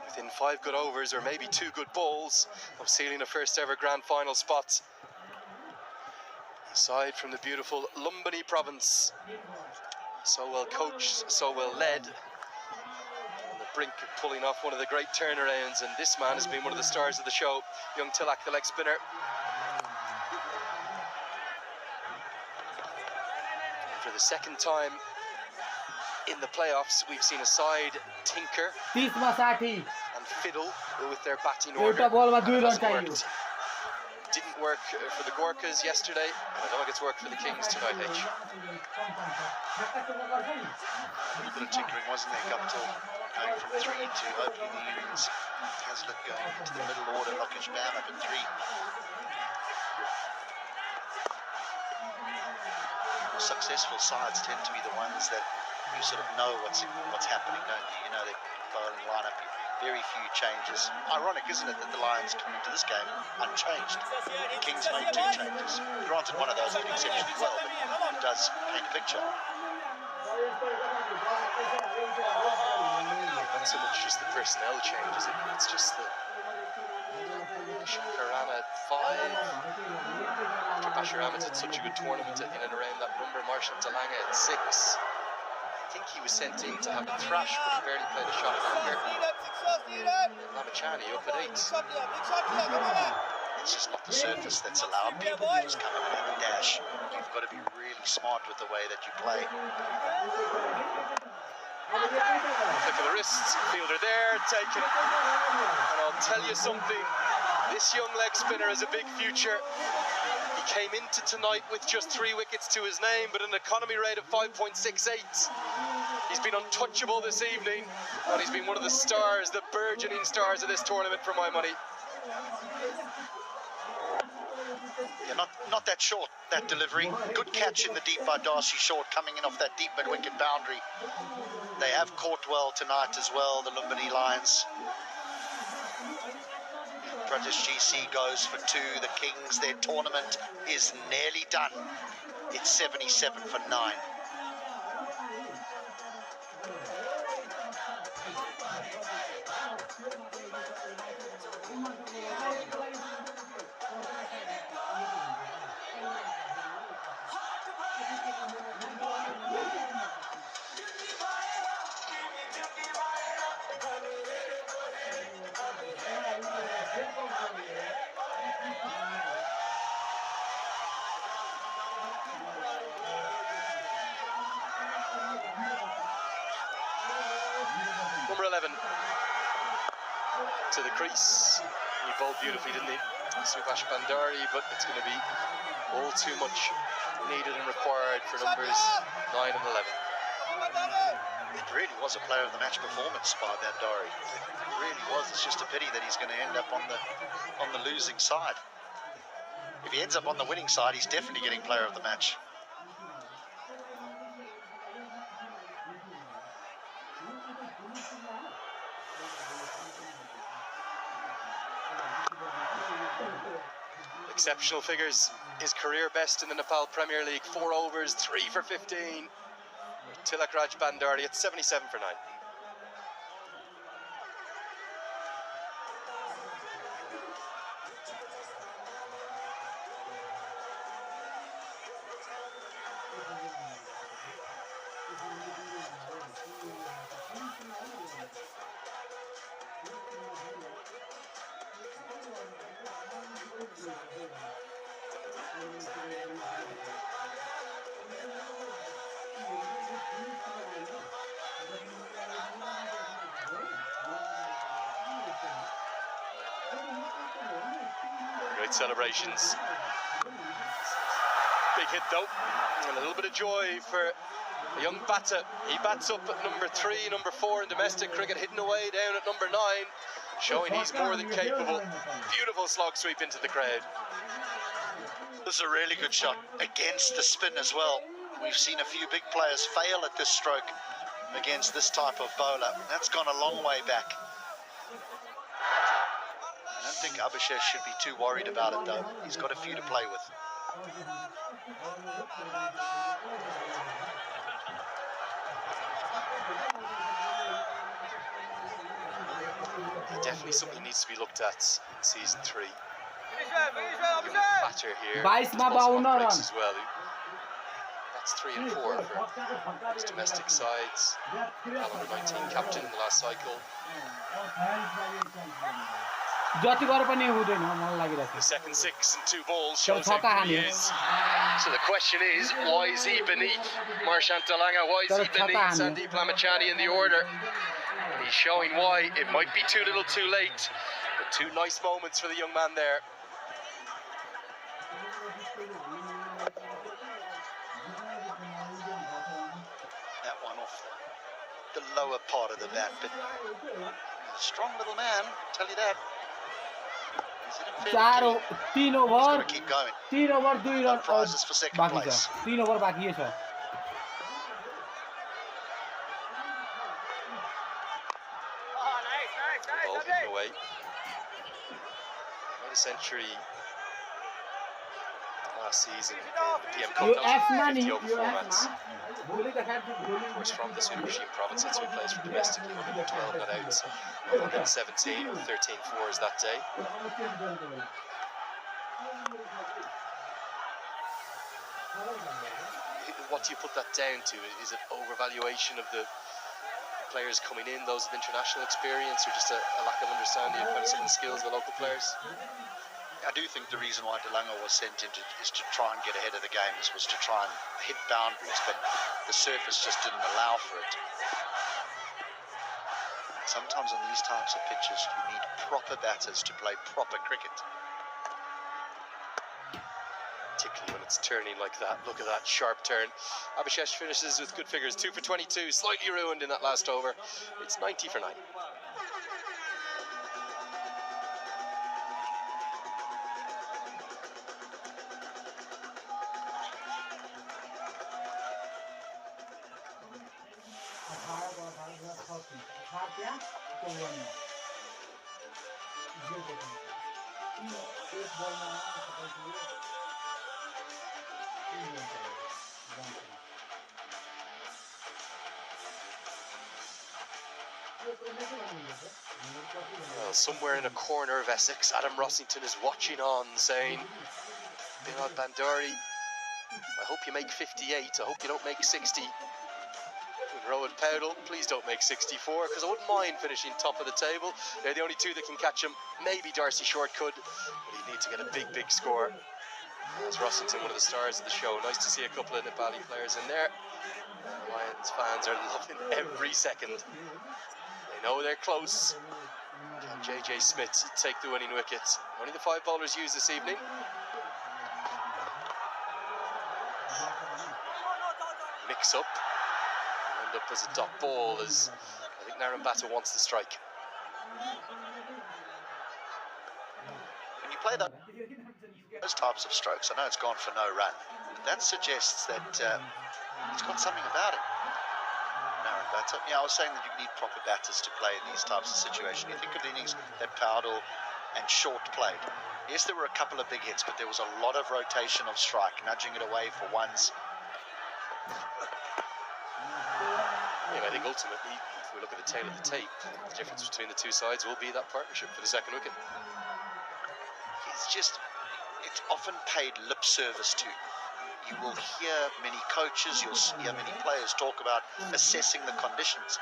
Within 5 good overs, or maybe 2 good balls, of sealing a first ever grand final spot. Aside from the beautiful Lumbini province. So well coached, so well led. On the brink of pulling off one of the great turnarounds, and this man has been one of the stars of the show, young Tilak, the leg spinner. For the second time in the playoffs, we've seen a side tinker 30 मा 60 and fiddle with their batting एउटा order. बलमा And 2 it run hasn't चाहियो worked. Didn't work for the Gorkhas yesterday, and I don't think it's worked for the Kings tonight, H. A little bit of tinkering, wasn't there? Guptill going from 3 to opening the innings. Hazlitt going into the middle order. Lokesh Bam up at 3. The successful sides tend to be the ones that you sort of know what's happening, don't you? You know the bowling lineup. Very few changes. Ironic, isn't it, that the Lions come into this game unchanged? The Kings made 2 changes. Granted, one of those did exceptionally well, but it does paint a picture. Not so much just the personnel changes, it's just the Shankar Rana at 5. After Bashir Ahmed had such a good tournament in and around that number, Marshall Talanga at 6. I think he was sent in to have a thrash, but he barely played a shot longer. Lamachani up at 8. It's just not the surface that's allowed people to just come in and have a dash. You've got to be really smart with the way that you play. Flick of the wrists, fielder there, taken. And I'll tell you something, this young leg spinner has a big future. He came into tonight with just 3 wickets to his name, but an economy rate of 5.68. He's been untouchable this evening, and he's been one of the stars, the burgeoning stars of this tournament for my money. Yeah, not that short, that delivery. Good catch in the deep by Darcy Short, coming in off that deep mid-wicket boundary. They have caught well tonight as well, the Lumbini Lions. Pradesh GC goes for 2. The Kings, their tournament is nearly done. It's 77 for 9. Number 11 to the crease. He bowled beautifully, didn't he? Subhash Bandari, but it's going to be all too much needed and required for numbers 9 and 11. It really was a player of the match performance by Bandari. It really was. It's just a pity that he's going to end up on the losing side. If he ends up on the winning side, he's definitely getting player of the match. Exceptional figures. His career best in the Nepal Premier League, 4 overs, 3 for 15. Tilak Raj Bandari at 77 for 9. Great celebrations. Big hit though, and a little bit of joy for a young batter. He bats up at number 3, number 4 in domestic cricket, hidden away down at number 9, showing he's more than capable. Beautiful slog sweep into the crowd. This is a really good shot against the spin as well. We've seen a few big players fail at this stroke against this type of bowler. That's gone a long way back. I don't think Abhishek should be too worried about it though. He's got a few to play with. Definitely something needs to be looked at in season 3. Batter here. 22 मा 52 run. As well. That's 3 and 4 for his domestic sides. Under 19 captain in the last cycle. जति गरे पनि हुँदैन मलाई लागिरहेको The second 6 and 2 balls shows how good he is. So the question is, why is he beneath Marshant Talanga? Why is he beneath Sandeep Lamachani in the order? he's showing why. It might be too little too late, but two nice moments for the young man there. That one off the lower part of the bat, but he's a strong little man, tell you that. He's hit him fairly clean. 3 over He's got to keep going. 3 over 2 No run prizes for second बाँकी छ place. 3 over बाँकी छ Ball hidden away. Made a century last season in the DM Cup. Yo That was एफमा नि 50 over यो 4 एफमा mats. भोलि त खान्छ भोलि Of course, from the Super Machine provinces who plays for domestically, 112 not outs, 117 with 13 fours that day. What do you put that down to? Is it overvaluation of the players coming in, those with international experience, or just a lack of understanding of kind of certain skills of the local players? I do think the reason why DeLange was sent in is to try and get ahead of the games, was to try and hit boundaries, but the surface just didn't allow for it. Sometimes on these types of pitches, you need proper batters to play proper cricket. Particularly when it's turning like that. Look at that sharp turn. Abhishek finishes with good figures, 2 for 22, slightly ruined in that last over. It's 90 for 9. Well, somewhere in a corner of Essex, Adam Rossington is watching on, saying, Binod Bandari, I hope you make 58, I hope you don't make 60. With Rowan Powdell, please don't make 64, because I wouldn't mind finishing top of the table. They're the only two that can catch him. Maybe Darcy Short could, but he'd need to get a big, big score. As Rossington, one of the stars of the show. Nice to see a couple of Nepali players in there. Lions fans are loving every second. They know they're close. Can JJ Smith take the winning wicket? Only the 5 bowlers used this evening. Mix up. End up as a dot ball, as I think Narambata wants the strike. When you play those types of strokes, I know it's gone for no run, but that suggests that it's got something about it. Narambata. Yeah, I was saying that you need proper batters to play in these types of situations. You think of the innings that Powdell and Short played. Yes, there were a couple of big hits, but there was a lot of rotation of strike, nudging it away for ones. Yeah, I think ultimately, if we look at the tail of the tape, the difference between the two sides will be that partnership for the second wicket. It's often paid lip service to. You will hear many coaches, you'll hear many players talk about assessing the conditions,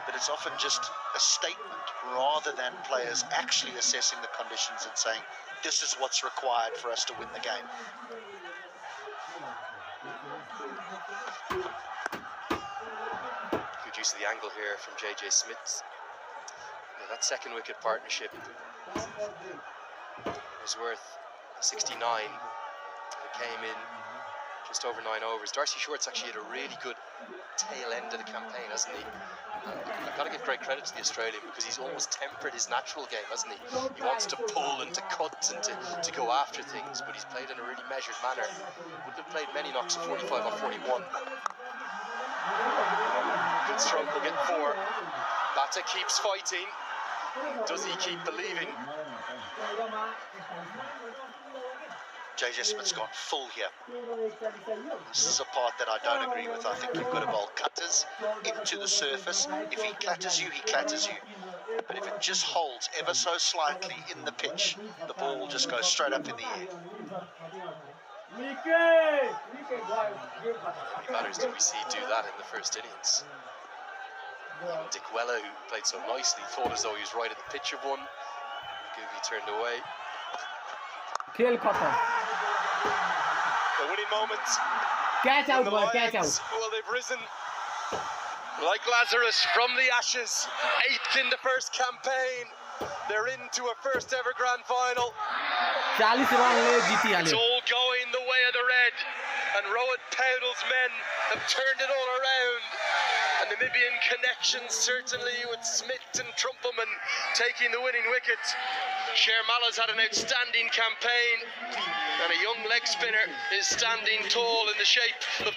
but it's often just a statement rather than players actually assessing the conditions and saying, this is what's required for us to win the game. Good use of the angle here from JJ Smith. Yeah, that second wicket partnership was worth 69. It came in just over 9 overs. Darcy Short's actually had a really good tail end of the campaign, hasn't he? I've got to give great credit to the Australian, because he's almost tempered his natural game, hasn't he? He wants to pull and to cut and to go after things, but he's played in a really measured manner. Wouldn't have played many knocks of 45 or 41. Good stroke, will get 4. Bata keeps fighting. Does he keep believing? JJ Smith's gone full here. This is a part that I don't agree with. I think you've got to bowl cutters into the surface. If he clatters you, he clatters you. But if it just holds ever so slightly in the pitch, the ball will just go straight up in the air. How many batters did we see do that in the first innings? Dick Weller, who played so nicely, thought as though he was right at the pitch of one. Googie turned away. खेल खत्म The winning moment. Catch out, boy, catch out. Well, they've risen Like Lazarus from the ashes, 8th in the first campaign. They're into a first ever grand final. 40 रनले जितिहाल्यो. It's all going the way of the red. And Rowan Powdell's men have turned it all around. And Namibian connection certainly with Smith and Trumpelman taking the winning wicket. Shermala's had an outstanding campaign. And a young leg spinner is standing tall in the shape of